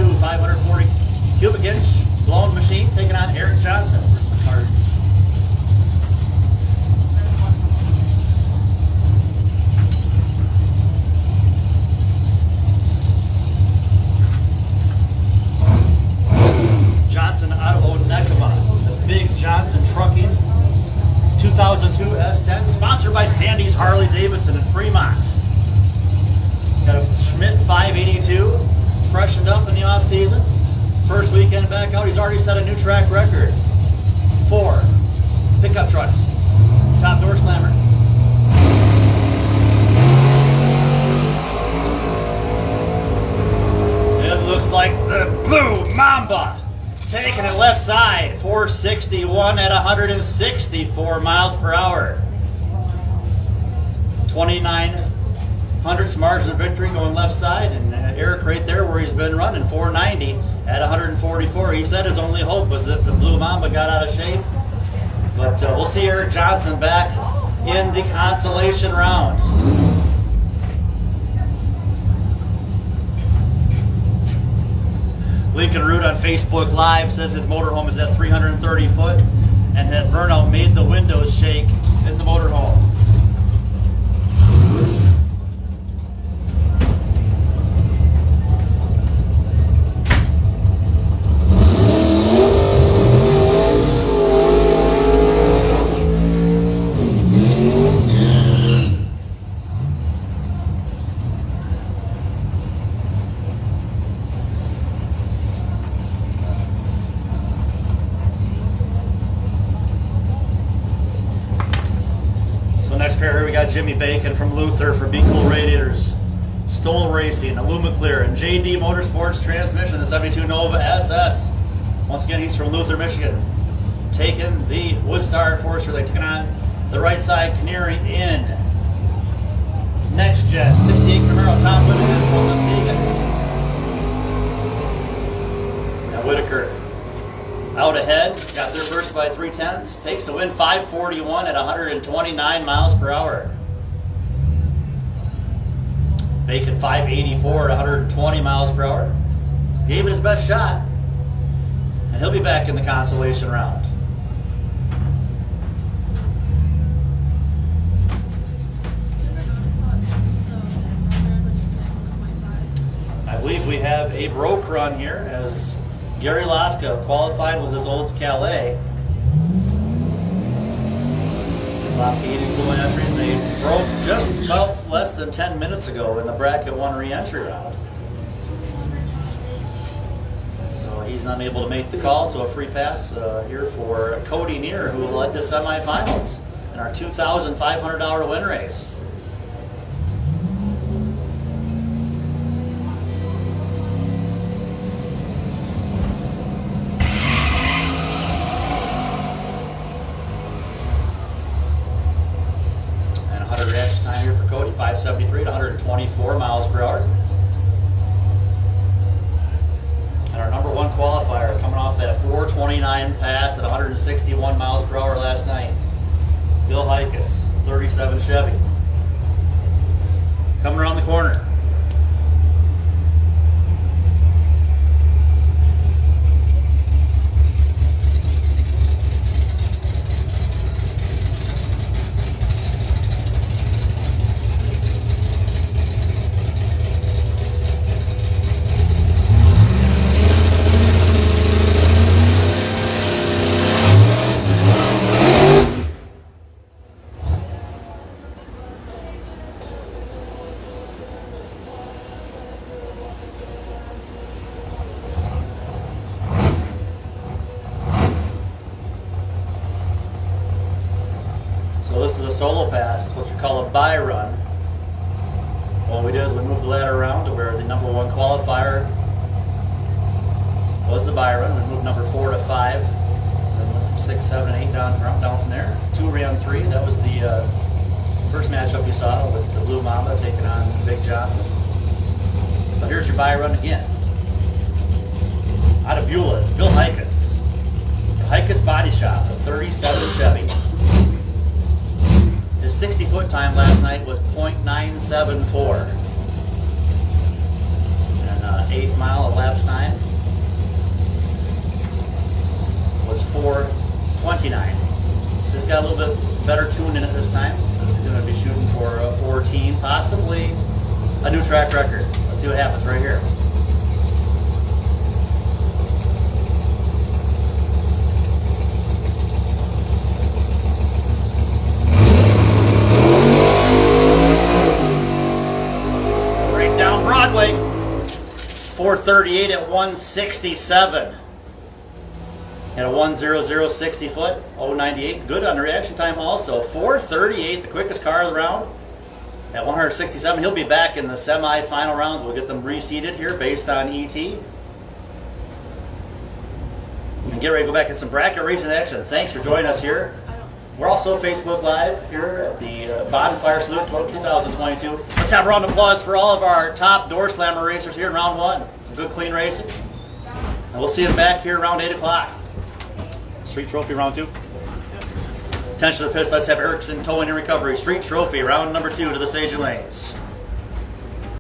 72, 540 cubic inch blown machine, taking on Eric Johnson. Cards. Johnson out of Onekama, the big Johnson Trucking 2002 S10, sponsored by Sandy's Harley Davidson in Fremont. Got a Schmidt 582, freshened up in the off season. First weekend back out, he's already set a new track record. 4 pickup trucks, top Doorslammer. It looks like the Blue Mamba taking it left side, 461 at 164 miles per hour. 2900ths margin of victory going left side, and Eric right there where he's been running, 490 at 144. He said his only hope was if the Blue Mamba got out of shape. But we'll see Eric Johnson back in the consolation round. Lincoln Root on Facebook Live says his motorhome is at 330 foot and that burnout made the windows shake in the motorhome. Next pair here we got Jimmy Bacon from Luther for Be Cool Radiators, Stoll Racing, Illumiclear, and JD Motorsports Transmission, the 72 Nova SS. Once again, he's from Luther, Michigan. Taking the Woodstar Forester, they're taking on the right side Canary in. Next Gen, 68 Camaro, Tom Whitaker from Muskegon. Now Whitaker out ahead, got their first by 3/10, takes the win, 541 at 129 miles per hour. Bacon 584 at 120 miles per hour. Gave it his best shot, and he'll be back in the consolation round. I believe we have a broke run here as Gary Lofka qualified with his Olds Calais. Lofka eating blue entry, and they broke just about less than 10 minutes ago in the bracket 1 re-entry round. So he's unable to make the call, so a free pass here for Cody Neer, who led to semifinals in our $2,500 win race. Time here for Cody, 573 to 124 miles per hour. And our number 1 qualifier coming off that 429 pass at 161 miles per hour last night. Bill Hikus, 37 Chevy. Coming around the corner. So this is a solo pass, what you call a buy run. What we do is we move the ladder around to where the number 1 qualifier was the buy run. We moved number 4 to 5, then went from 6, 7, and 8 down from there. 2 round 3. That was the first matchup you saw with the Blue Mamba taking on Big Johnson. But here's your buy run again. Out of Beulah, it's Bill Hikus. The Hikus Body Shop, a 37 Chevy. His 60-foot time last night was .974. And 8th mile elapsed time was 4:29. So he's got a little bit better tune in it this time. So he's going to be shooting for 14, possibly a new track record. Let's see what happens right here. Right down Broadway. 4:38 at 167. At a 1:00:60 foot, 0.98. Good on the reaction time also. 4:38, the quickest car of the round. At 167, he'll be back in the semi-final rounds. We'll get them reseeded here based on ET. And get ready to go back to some bracket racing action. Thanks for joining us here. We're also Facebook Live here at the Bonfire Salute 2022. Let's have a round of applause for all of our top Doorslammer racers here in round 1. Some good clean racing. And we'll see them back here around 8 o'clock. Street Trophy round 2. Attention to the pits. Let's have Erickson towing and recovery. Street Trophy round number 2 to the staging lanes.